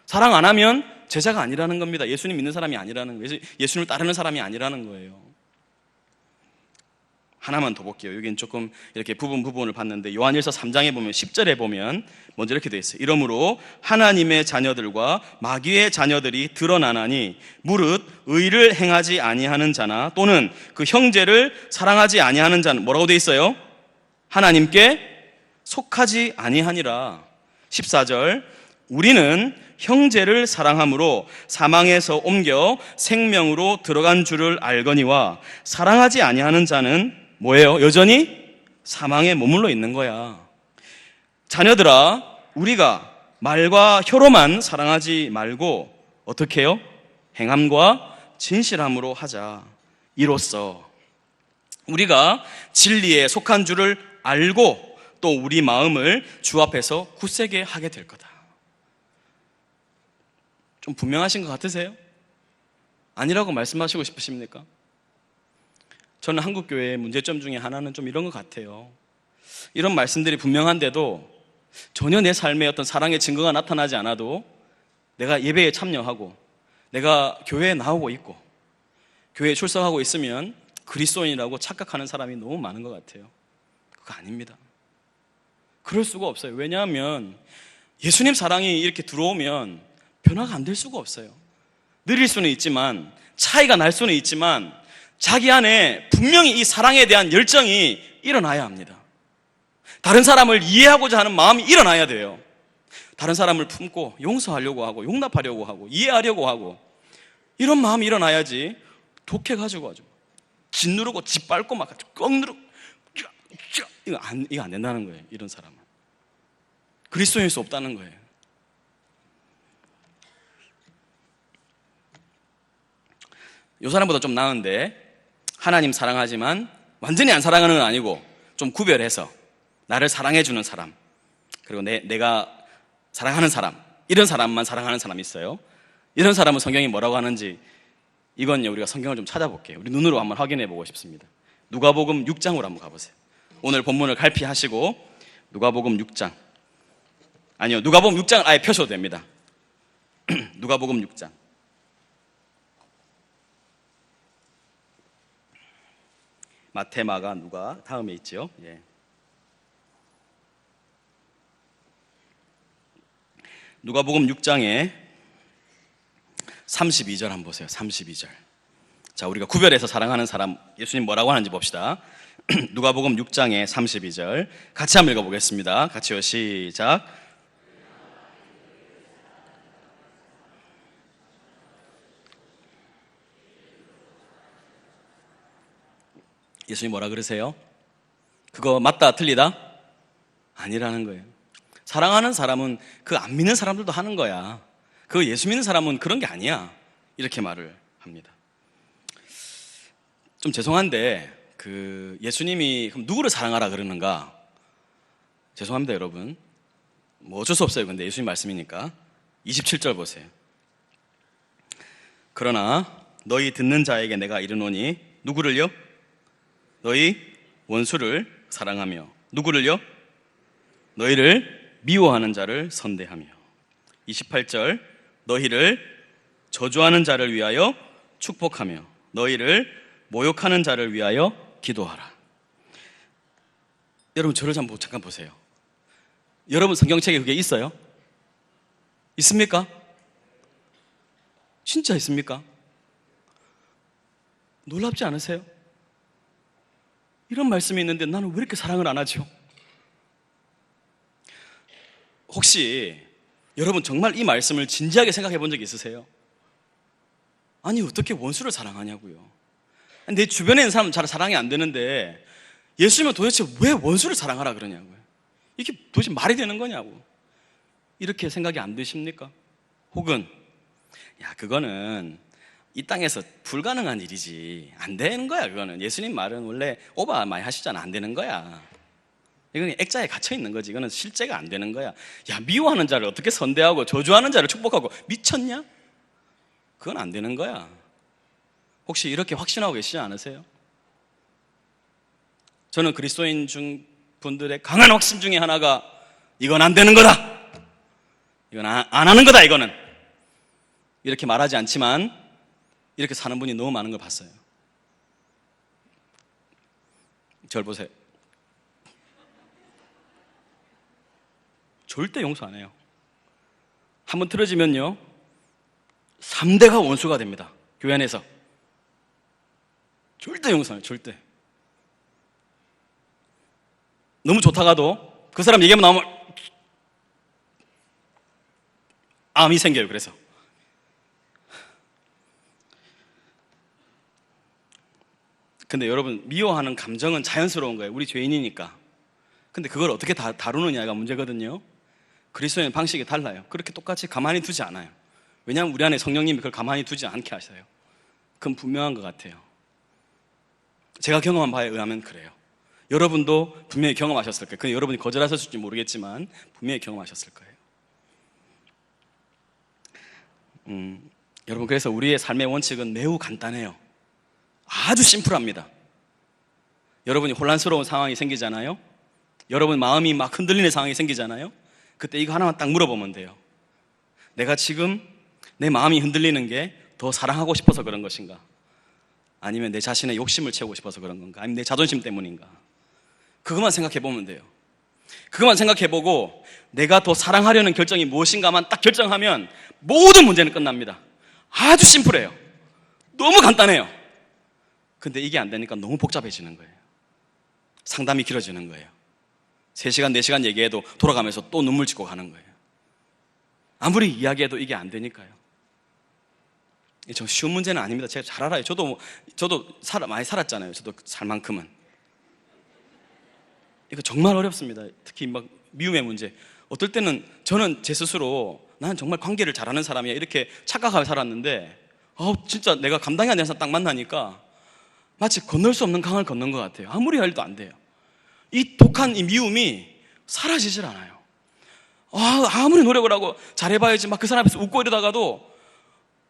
사랑 안 하면 제자가 아니라는 겁니다. 예수님 믿는 사람이 아니라는 거예요. 예수님을 따르는 사람이 아니라는 거예요. 하나만 더 볼게요. 여기는 조금 이렇게 부분을 봤는데 요한일서 3장에 보면 10절에 보면 먼저 이렇게 되어 있어요. 이러므로 하나님의 자녀들과 마귀의 자녀들이 드러나나니 무릇 의를 행하지 아니하는 자나 또는 그 형제를 사랑하지 아니하는 자는 뭐라고 되어 있어요? 하나님께 속하지 아니하니라. 14절 우리는 형제를 사랑함으로 사망에서 옮겨 생명으로 들어간 줄을 알거니와 사랑하지 아니하는 자는 뭐예요? 여전히 사망에 머물러 있는 거야. 자녀들아, 우리가 말과 혀로만 사랑하지 말고 어떻게 해요? 행함과 진실함으로 하자. 이로써 우리가 진리에 속한 줄을 알고 또 우리 마음을 주 앞에서 굳세게 하게 될 거다. 좀 분명하신 것 같으세요? 아니라고 말씀하시고 싶으십니까? 저는 한국교회의 문제점 중에 하나는 좀 이런 것 같아요. 이런 말씀들이 분명한데도 전혀 내 삶에 어떤 사랑의 증거가 나타나지 않아도 내가 예배에 참여하고 내가 교회에 나오고 있고 교회에 출석하고 있으면 그리스도인이라고 착각하는 사람이 너무 많은 것 같아요. 그거 아닙니다. 그럴 수가 없어요. 왜냐하면 예수님 사랑이 이렇게 들어오면 변화가 안 될 수가 없어요. 느릴 수는 있지만 차이가 날 수는 있지만 자기 안에 분명히 이 사랑에 대한 열정이 일어나야 합니다. 다른 사람을 이해하고자 하는 마음이 일어나야 돼요. 다른 사람을 품고 용서하려고 하고 용납하려고 하고 이해하려고 하고 이런 마음이 일어나야지 독해가지고 아주 짓누르고 짓밟고 막 꽉 누르고 이거 안 된다는 거예요. 이런 사람은 그리스도인일 수 없다는 거예요. 이 사람보다 좀 나은데 하나님 사랑하지만 완전히 안 사랑하는 건 아니고 좀 구별해서 나를 사랑해주는 사람 그리고 내가 사랑하는 사람 이런 사람만 사랑하는 사람이 있어요. 이런 사람은 성경이 뭐라고 하는지 이건요 우리가 성경을 좀 찾아볼게요. 우리 눈으로 한번 확인해 보고 싶습니다. 누가복음 6장으로 한번 가보세요. 오늘 본문을 갈피하시고 누가복음 6장, 아니요, 누가복음 6장을 아예 펴셔도 됩니다. 누가복음 6장. 마태, 마가, 누가 다음에 있죠. 예. 누가복음 6장에 32절 한번 보세요. 32절. 자, 우리가 구별해서 사랑하는 사람 예수님 뭐라고 하는지 봅시다. 누가복음 6장의 32절 같이 한번 읽어보겠습니다. 같이요, 시작. 예수님 뭐라 그러세요? 그거 맞다 틀리다? 아니라는 거예요. 사랑하는 사람은 그 안 믿는 사람들도 하는 거야. 그 예수 믿는 사람은 그런 게 아니야. 이렇게 말을 합니다. 좀 죄송한데 그 예수님이 그럼 누구를 사랑하라 그러는가? 죄송합니다, 여러분. 뭐 어쩔 수 없어요. 근데 예수님 말씀이니까. 27절 보세요. 그러나 너희 듣는 자에게 내가 이르노니 누구를요? 너희 원수를 사랑하며 누구를요? 너희를 미워하는 자를 선대하며. 28절 너희를 저주하는 자를 위하여 축복하며 너희를 모욕하는 자를 위하여 기도하라. 여러분 저를 잠깐 보세요. 여러분 성경책에 그게 있어요? 있습니까? 진짜 있습니까? 놀랍지 않으세요? 이런 말씀이 있는데 나는 왜 이렇게 사랑을 안 하죠? 혹시 여러분 정말 이 말씀을 진지하게 생각해 본 적이 있으세요? 아니 어떻게 원수를 사랑하냐고요. 내 주변에 있는 사람은 잘 사랑이 안 되는데 예수님은 도대체 왜 원수를 사랑하라 그러냐고요. 이게 도대체 말이 되는 거냐고. 이렇게 생각이 안 드십니까? 혹은 야 그거는 이 땅에서 불가능한 일이지 안 되는 거야. 그거는 예수님 말은 원래 오바 많이 하시잖아. 안 되는 거야. 이건 액자에 갇혀 있는 거지. 이거는 실제가 안 되는 거야. 야 미워하는 자를 어떻게 선대하고 저주하는 자를 축복하고 미쳤냐? 그건 안 되는 거야. 혹시 이렇게 확신하고 계시지 않으세요? 저는 그리스도인 분들의 강한 확신 중에 하나가 이건 안 되는 거다. 이건 안 하는 거다. 이거는 이렇게 말하지 않지만 이렇게 사는 분이 너무 많은 걸 봤어요. 절 보세요. 절대 용서 안 해요. 한번 틀어지면요 3대가 원수가 됩니다. 교회 안에서 절대 용서 안 해요. 절대. 너무 좋다가도 그 사람 얘기하면 나오면 암이 생겨요. 그래서 근데 여러분 미워하는 감정은 자연스러운 거예요. 우리 죄인이니까. 근데 그걸 어떻게 다루느냐가 문제거든요. 그리스도인의 방식이 달라요. 그렇게 똑같이 가만히 두지 않아요. 왜냐하면 우리 안에 성령님이 그걸 가만히 두지 않게 하셔요. 그건 분명한 것 같아요. 제가 경험한 바에 의하면 그래요. 여러분도 분명히 경험하셨을 거예요. 근데 여러분이 거절하셨을지 모르겠지만 분명히 경험하셨을 거예요. 여러분 그래서 우리의 삶의 원칙은 매우 간단해요. 아주 심플합니다. 여러분이 혼란스러운 상황이 생기잖아요. 여러분 마음이 막 흔들리는 상황이 생기잖아요. 그때 이거 하나만 딱 물어보면 돼요. 내가 지금 내 마음이 흔들리는 게 더 사랑하고 싶어서 그런 것인가? 아니면 내 자신의 욕심을 채우고 싶어서 그런 건가? 아니면 내 자존심 때문인가? 그것만 생각해 보면 돼요. 그것만 생각해 보고 내가 더 사랑하려는 결정이 무엇인가만 딱 결정하면 모든 문제는 끝납니다. 아주 심플해요. 너무 간단해요. 근데 이게 안 되니까 너무 복잡해지는 거예요. 상담이 길어지는 거예요. 3시간, 4시간 얘기해도 돌아가면서 또 눈물 짓고 가는 거예요. 아무리 이야기해도 이게 안 되니까요. 저 쉬운 문제는 아닙니다. 제가 잘 알아요. 저도 많이 살았잖아요. 저도 살 만큼은. 이거 정말 어렵습니다. 특히 막 미움의 문제. 어떨 때는 저는 제 스스로 나는 정말 관계를 잘하는 사람이야 이렇게 착각하며 살았는데 진짜 내가 감당이 안 돼서 딱 만나니까 마치 건널 수 없는 강을 건넌 것 같아요. 아무리 해도 안 돼요. 이 독한 이 미움이 사라지질 않아요. 아무리 노력을 하고 잘해봐야지 막 그 사람 앞에서 웃고 이러다가도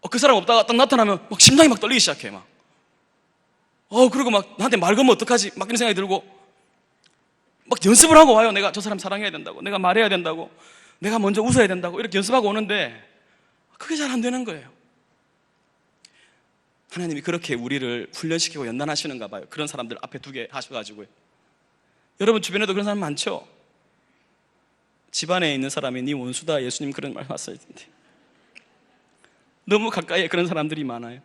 그 사람 없다가 딱 나타나면 막 심장이 막 떨리기 시작해 막. 그리고 막 나한테 말 걸면 어떡하지 막 이런 생각이 들고 막 연습을 하고 와요. 내가 저 사람 사랑해야 된다고, 내가 말해야 된다고, 내가 먼저 웃어야 된다고 이렇게 연습하고 오는데 그게 잘 안 되는 거예요. 하나님이 그렇게 우리를 훈련시키고 연단하시는가 봐요. 그런 사람들 앞에 두게 하셔가지고요. 여러분 주변에도 그런 사람 많죠? 집안에 있는 사람이 네 원수다, 예수님 그런 말 하셨을 텐데 너무 가까이에 그런 사람들이 많아요.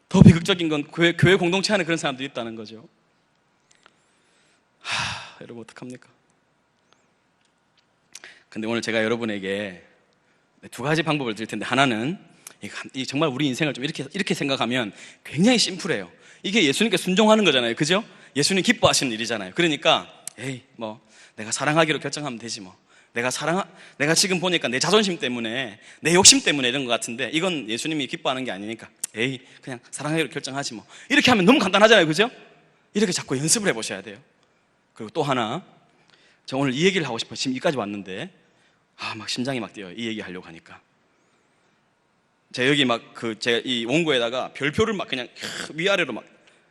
더 비극적인 건 교회 공동체 안에 그런 사람들이 있다는 거죠. 여러분 어떡합니까? 근데 오늘 제가 여러분에게 두 가지 방법을 드릴 텐데, 하나는 정말 우리 인생을 좀 이렇게 생각하면 굉장히 심플해요. 이게 예수님께 순종하는 거잖아요. 그죠? 예수님 기뻐하시는 일이잖아요. 그러니까 뭐 내가 사랑하기로 결정하면 되지 뭐. 내가 지금 보니까 내 자존심 때문에, 내 욕심 때문에 이런 것 같은데 이건 예수님이 기뻐하는 게 아니니까 그냥 사랑하기로 결정하지 뭐. 이렇게 하면 너무 간단하잖아요. 그죠? 이렇게 자꾸 연습을 해보셔야 돼요. 그리고 또 하나, 저 오늘 이 얘기를 하고 싶어요. 지금 여기까지 왔는데 막 심장이 막 뛰어요. 이 얘기 하려고 하니까. 제가 여기 제가 이 원고에다가 별표를 막 그냥 위아래로 막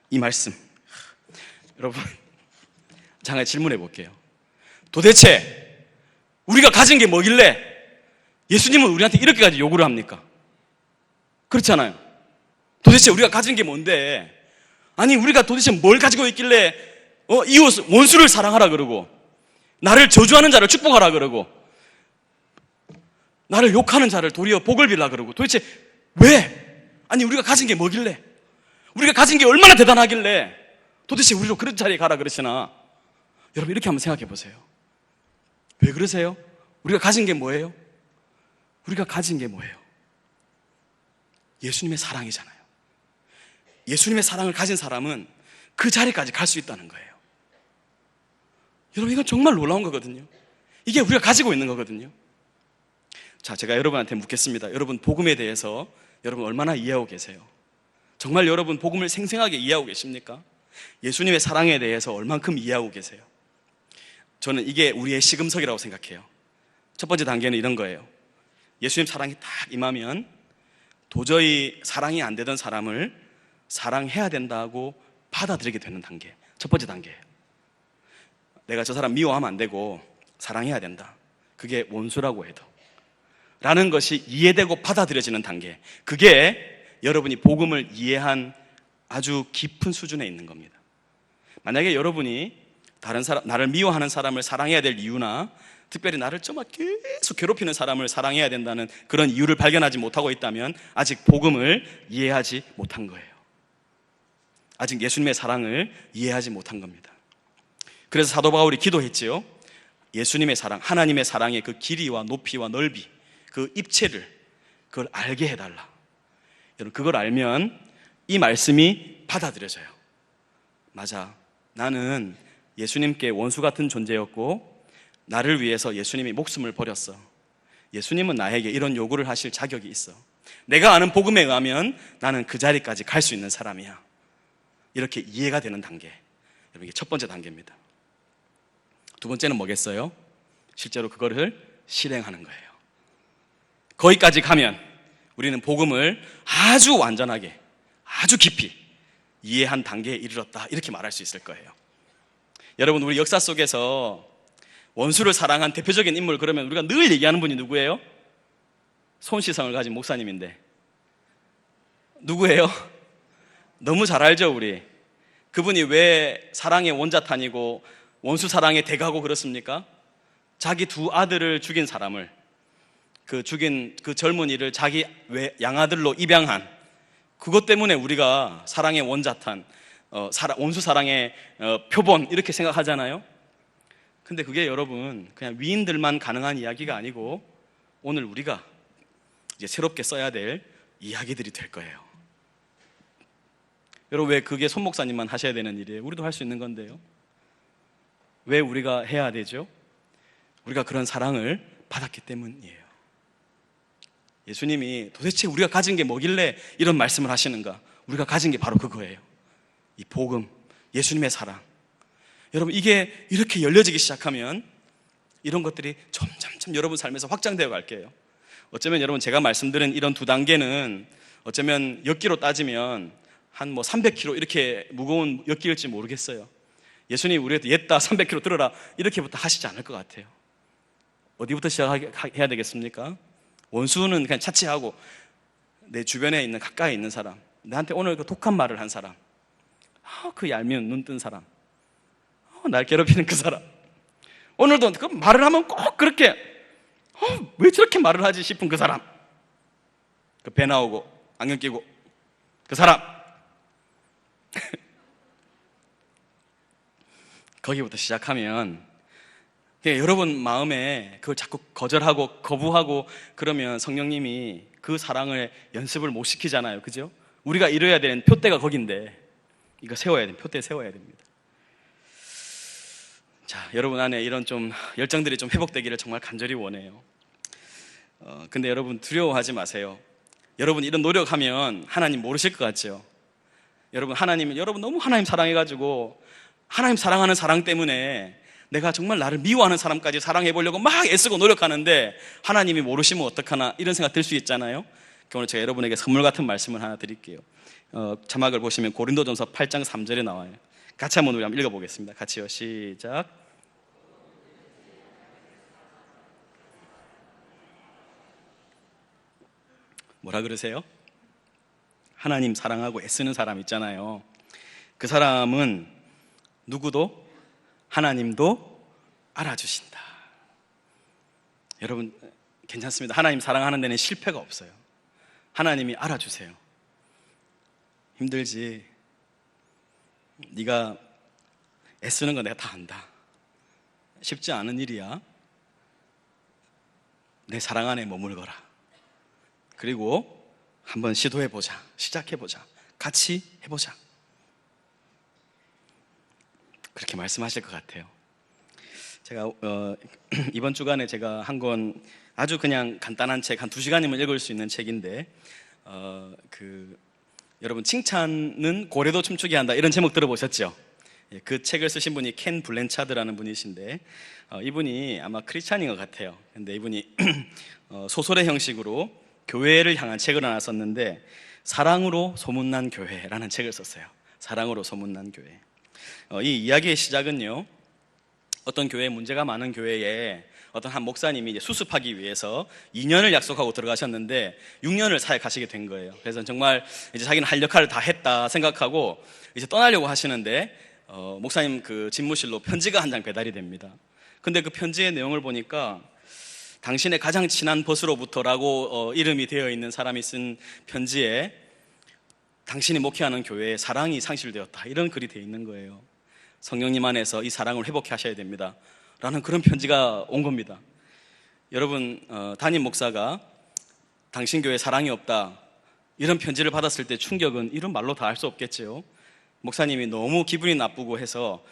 이 말씀. 여러분, 잠깐 질문해 볼게요. 도대체 우리가 가진 게 뭐길래 예수님은 우리한테 이렇게까지 요구를 합니까? 그렇잖아요. 도대체 우리가 가진 게 뭔데? 아니, 우리가 도대체 뭘 가지고 있길래 이웃 원수를 사랑하라 그러고, 나를 저주하는 자를 축복하라 그러고, 나를 욕하는 자를 도리어 복을 빌라 그러고, 도대체 왜? 아니, 우리가 가진 게 뭐길래? 우리가 가진 게 얼마나 대단하길래 도대체 우리로 그런 자리에 가라 그러시나? 여러분, 이렇게 한번 생각해 보세요. 왜 그러세요? 우리가 가진 게 뭐예요? 우리가 가진 게 뭐예요? 예수님의 사랑이잖아요. 예수님의 사랑을 가진 사람은 그 자리까지 갈 수 있다는 거예요. 여러분, 이건 정말 놀라운 거거든요. 이게 우리가 가지고 있는 거거든요. 자, 제가 여러분한테 묻겠습니다. 여러분, 복음에 대해서 여러분 얼마나 이해하고 계세요? 정말 여러분 복음을 생생하게 이해하고 계십니까? 예수님의 사랑에 대해서 얼만큼 이해하고 계세요? 저는 이게 우리의 시금석이라고 생각해요. 첫 번째 단계는 이런 거예요. 예수님 사랑이 딱 임하면 도저히 사랑이 안 되던 사람을 사랑해야 된다고 받아들이게 되는 단계. 첫 번째 단계예요. 내가 저 사람 미워하면 안 되고 사랑해야 된다. 그게 원수라고 해도 라는 것이 이해되고 받아들여지는 단계. 그게 여러분이 복음을 이해한 아주 깊은 수준에 있는 겁니다. 만약에 여러분이 다른 사람, 나를 미워하는 사람을 사랑해야 될 이유나 특별히 나를 좀 계속 괴롭히는 사람을 사랑해야 된다는 그런 이유를 발견하지 못하고 있다면 아직 복음을 이해하지 못한 거예요. 아직 예수님의 사랑을 이해하지 못한 겁니다. 그래서 사도 바울이 기도했지요. 예수님의 사랑, 하나님의 사랑의 그 길이와 높이와 넓이, 그 입체를 그걸 알게 해달라. 여러분, 그걸 알면 이 말씀이 받아들여져요. 맞아, 나는 예수님께 원수 같은 존재였고 나를 위해서 예수님이 목숨을 버렸어. 예수님은 나에게 이런 요구를 하실 자격이 있어. 내가 아는 복음에 의하면 나는 그 자리까지 갈 수 있는 사람이야. 이렇게 이해가 되는 단계. 여러분, 이게 첫 번째 단계입니다. 두 번째는 뭐겠어요? 실제로 그거를 실행하는 거예요. 거기까지 가면 우리는 복음을 아주 완전하게, 아주 깊이 이해한 단계에 이르렀다, 이렇게 말할 수 있을 거예요. 여러분, 우리 역사 속에서 원수를 사랑한 대표적인 인물, 그러면 우리가 늘 얘기하는 분이 누구예요? 손시성을 가진 목사님인데 누구예요? 너무 잘 알죠, 우리. 그분이 왜 사랑의 원자탄이고 원수 사랑의 대가고 그렇습니까? 자기 두 아들을 죽인 사람을, 죽인 그 젊은이를 자기 양아들로 입양한, 그것 때문에 우리가 사랑의 원자탄, 원수 사랑의 표본 이렇게 생각하잖아요. 근데 그게 여러분 그냥 위인들만 가능한 이야기가 아니고 오늘 우리가 이제 새롭게 써야 될 이야기들이 될 거예요. 여러분, 왜 그게 손 목사님만 하셔야 되는 일이에요? 우리도 할 수 있는 건데요. 왜 우리가 해야 되죠? 우리가 그런 사랑을 받았기 때문이에요. 예수님이 도대체 우리가 가진 게 뭐길래 이런 말씀을 하시는가? 우리가 가진 게 바로 그거예요. 이 복음, 예수님의 사랑. 여러분, 이게 이렇게 열려지기 시작하면 이런 것들이 점점 여러분 삶에서 확장되어 갈게요. 어쩌면 여러분, 제가 말씀드린 이런 두 단계는 어쩌면 엿기로 따지면 한 300kg 이렇게 무거운 엿기일지 모르겠어요. 예수님 우리한테 옛다 300km 들어라 이렇게부터 하시지 않을 것 같아요. 어디부터 시작해야 되겠습니까? 원수는 그냥 차치하고 내 주변에 있는 가까이 있는 사람, 나한테 오늘 그 독한 말을 한 사람, 그 얄미운 눈 뜬 사람, 날 괴롭히는 그 사람, 오늘도 그 말을 하면 꼭 그렇게 왜 저렇게 말을 하지 싶은 그 사람, 그 배 나오고 안경 끼고 그 사람 거기부터 시작하면 여러분 마음에 그걸 자꾸 거절하고 거부하고 그러면 성령님이 그 사랑을 연습을 못 시키잖아요. 그죠? 우리가 이뤄야 되는 표대가 거긴데 이거 세워야 됩니다. 표대 세워야 됩니다. 자, 여러분 안에 이런 좀 열정들이 좀 회복되기를 정말 간절히 원해요. 근데 여러분 두려워하지 마세요. 여러분 이런 노력하면 하나님 모르실 것 같죠? 여러분 너무 하나님 사랑해가지고 하나님 사랑하는 사랑 때문에 내가 정말 나를 미워하는 사람까지 사랑해 보려고 막 애쓰고 노력하는데 하나님이 모르시면 어떡하나 이런 생각 들 수 있잖아요. 오늘 제가 여러분에게 선물 같은 말씀을 하나 드릴게요. 자막을 보시면 고린도전서 8장 3절에 나와요. 같이 한번 우리 한번 읽어보겠습니다. 같이요. 시작. 뭐라 그러세요? 하나님 사랑하고 애쓰는 사람 있잖아요. 그 사람은 누구도 하나님도 알아주신다. 여러분 괜찮습니다. 하나님 사랑하는 데는 실패가 없어요. 하나님이 알아주세요. 힘들지? 네가 애쓰는 거 내가 다 안다. 쉽지 않은 일이야. 내 사랑 안에 머물거라. 그리고 한번 시도해보자. 시작해보자. 같이 해보자. 그렇게 말씀하실 것 같아요. 제가 이번 주간에 제가 한 권 아주 그냥 간단한 책, 한 2시간이면 읽을 수 있는 책인데 여러분 칭찬은 고래도 춤추게 한다 이런 제목 들어보셨죠? 그 책을 쓰신 분이 켄 블랜차드라는 분이신데 이분이 아마 크리스찬인 것 같아요. 근데 이분이 소설의 형식으로 교회를 향한 책을 하나 썼는데 사랑으로 소문난 교회라는 책을 썼어요. 사랑으로 소문난 교회. 이 이야기의 시작은요, 어떤 교회에 문제가 많은 교회에 어떤 한 목사님이 이제 수습하기 위해서 2년을 약속하고 들어가셨는데 6년을 사역하시게 된 거예요. 그래서 정말 이제 자기는 할 역할을 다 했다 생각하고 이제 떠나려고 하시는데 목사님 그 집무실로 편지가 한 장 배달이 됩니다. 근데 그 편지의 내용을 보니까 당신의 가장 친한 벗으로부터라고 이름이 되어 있는 사람이 쓴 편지에 당신이 목회하는 교회에 사랑이 상실되었다 이런 글이 되어 있는 거예요. 성령님 안에서 이 사랑을 회복해 하셔야 됩니다 라는 그런 편지가 온 겁니다. 여러분 담임 목사가 당신 교회에 사랑이 없다 이런 편지를 받았을 때 충격은 이런 말로 다 할 수 없겠죠. 목사님이 너무 기분이 나쁘고 해서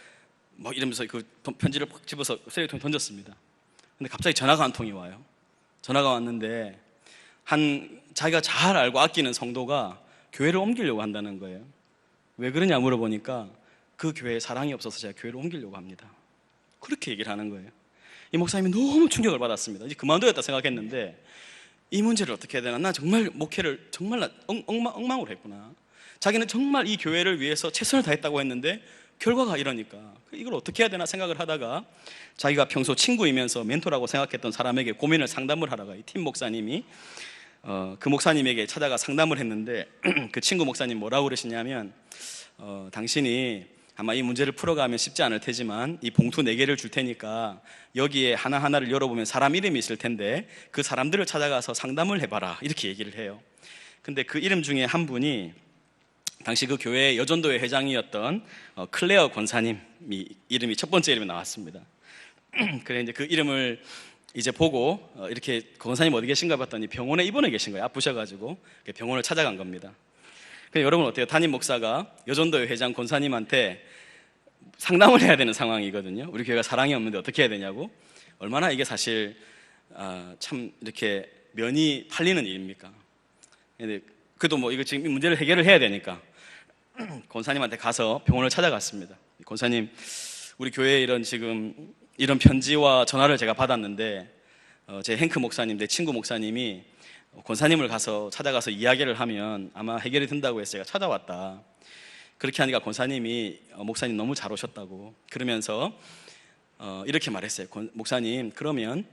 막 이러면서 그 편지를 팍 집어서 쓰레기통에 던졌습니다. 근데 갑자기 전화가 한 통이 와요. 전화가 왔는데 자기가 잘 알고 아끼는 성도가 교회를 옮기려고 한다는 거예요. 왜 그러냐 물어보니까 그 교회에 사랑이 없어서 제가 교회를 옮기려고 합니다. 그렇게 얘기를 하는 거예요. 이 목사님이 너무 충격을 받았습니다. 이제 그만둬야겠다 생각했는데 이 문제를 어떻게 해야 되나? 나 정말 목회를 정말 엉망으로 했구나. 자기는 정말 이 교회를 위해서 최선을 다했다고 했는데 결과가 이러니까 이걸 어떻게 해야 되나 생각을 하다가 자기가 평소 친구이면서 멘토라고 생각했던 사람에게 고민을 상담을 하다가 이 팀 목사님이 그 목사님에게 찾아가 상담을 했는데 그 친구 목사님 뭐라고 그러시냐면 당신이 아마 이 문제를 풀어가면 쉽지 않을 테지만 이 봉투 4개를 줄 테니까 여기에 하나하나를 열어보면 사람 이름이 있을 텐데 그 사람들을 찾아가서 상담을 해봐라 이렇게 얘기를 해요. 근데 그 이름 중에 한 분이 당시 그 교회 여전도회 회장이었던 클레어 권사님이 이름이 첫 번째 이름이 나왔습니다. 그래 이제 그 이름을 이제 보고 이렇게 권사님 어디 계신가 봤더니 병원에 입원해 계신 거예요. 아프셔가지고 병원을 찾아간 겁니다. 근데 여러분 어때요? 담임 목사가 여전도회 회장 권사님한테 상담을 해야 되는 상황이거든요. 우리 교회가 사랑이 없는데 어떻게 해야 되냐고. 얼마나 이게 사실 참 이렇게 면이 팔리는 일입니까? 근데 그래도 뭐 이거 지금 문제를 해결을 해야 되니까 권사님한테 가서 병원을 찾아갔습니다. 권사님, 우리 교회에 이런 편지와 전화를 제가 받았는데 제 행크 목사님, 내 친구 목사님이 권사님을 찾아가서 이야기를 하면 아마 해결이 된다고 해서 제가 찾아왔다. 그렇게 하니까 권사님이 목사님 너무 잘 오셨다고 그러면서 이렇게 말했어요. 목사님, 그러면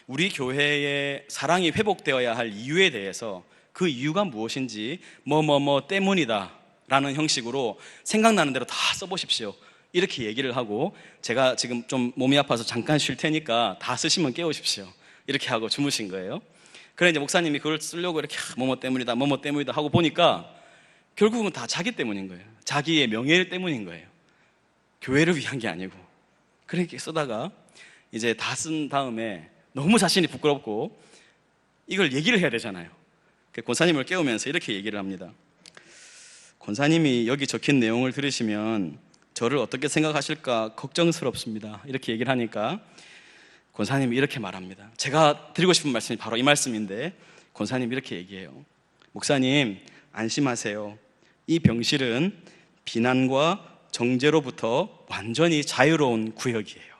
우리 교회의 사랑이 회복되어야 할 이유에 대해서 그 이유가 무엇인지 뭐뭐뭐 때문이다 라는 형식으로 생각나는 대로 다 써보십시오. 이렇게 얘기를 하고, 제가 지금 좀 몸이 아파서 잠깐 쉴 테니까 다 쓰시면 깨우십시오. 이렇게 하고 주무신 거예요. 그래 이제 목사님이 그걸 쓰려고 이렇게 뭐뭐 때문이다 뭐뭐 때문이다 하고 보니까 결국은 다 자기 때문인 거예요. 자기의 명예 때문인 거예요. 교회를 위한 게 아니고. 그렇게 쓰다가 이제 다 쓴 다음에 너무 자신이 부끄럽고 이걸 얘기를 해야 되잖아요. 권사님을 깨우면서 이렇게 얘기를 합니다. 권사님이 여기 적힌 내용을 들으시면 저를 어떻게 생각하실까 걱정스럽습니다. 이렇게 얘기를 하니까 권사님이 이렇게 말합니다. 제가 드리고 싶은 말씀이 바로 이 말씀인데, 권사님이 이렇게 얘기해요. 목사님, 안심하세요. 이 병실은 비난과 정죄로부터 완전히 자유로운 구역이에요.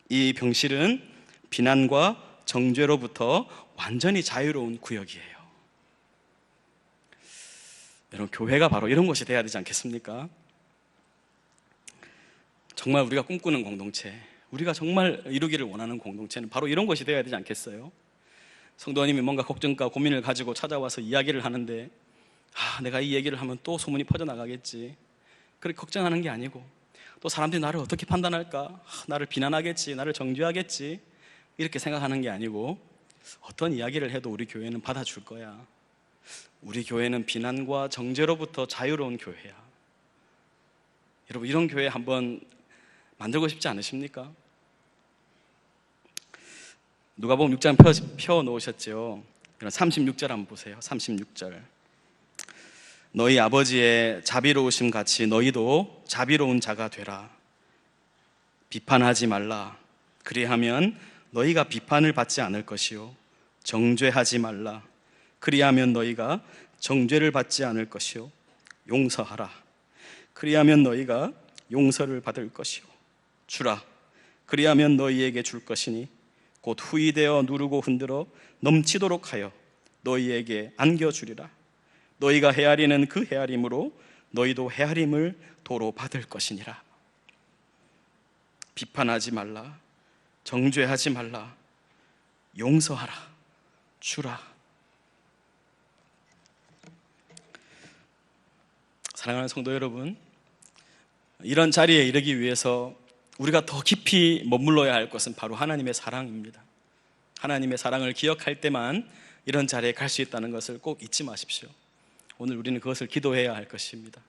이 병실은 비난과 정죄로부터 완전히 자유로운 구역이에요. 여러분, 교회가 바로 이런 것이 돼야 되지 않겠습니까? 정말 우리가 꿈꾸는 공동체, 우리가 정말 이루기를 원하는 공동체는 바로 이런 것이 되어야 되지 않겠어요? 성도님이 뭔가 걱정과 고민을 가지고 찾아와서 이야기를 하는데, 내가 이 얘기를 하면 또 소문이 퍼져나가겠지, 그렇게 걱정하는 게 아니고, 또 사람들이 나를 어떻게 판단할까, 나를 비난하겠지, 나를 정죄하겠지, 이렇게 생각하는 게 아니고, 어떤 이야기를 해도 우리 교회는 받아줄 거야. 우리 교회는 비난과 정죄로부터 자유로운 교회야. 여러분, 이런 교회 한번 만들고 싶지 않으십니까? 누가복음 6장 펴 놓으셨죠? 36절 한번 보세요. 36절. 너희 아버지의 자비로우심 같이 너희도 자비로운 자가 되라. 비판하지 말라. 그리하면 너희가 비판을 받지 않을 것이요, 정죄하지 말라. 그리하면 너희가 정죄를 받지 않을 것이요, 용서하라. 그리하면 너희가 용서를 받을 것이요, 주라. 그리하면 너희에게 줄 것이니 곧 후이되어 누르고 흔들어 넘치도록 하여 너희에게 안겨주리라. 너희가 헤아리는 그 헤아림으로 너희도 헤아림을 도로 받을 것이니라. 비판하지 말라. 정죄하지 말라. 용서하라. 주라. 사랑하는 성도 여러분, 이런 자리에 이르기 위해서 우리가 더 깊이 머물러야 할 것은 바로 하나님의 사랑입니다. 하나님의 사랑을 기억할 때만 이런 자리에 갈 수 있다는 것을 꼭 잊지 마십시오. 오늘 우리는 그것을 기도해야 할 것입니다.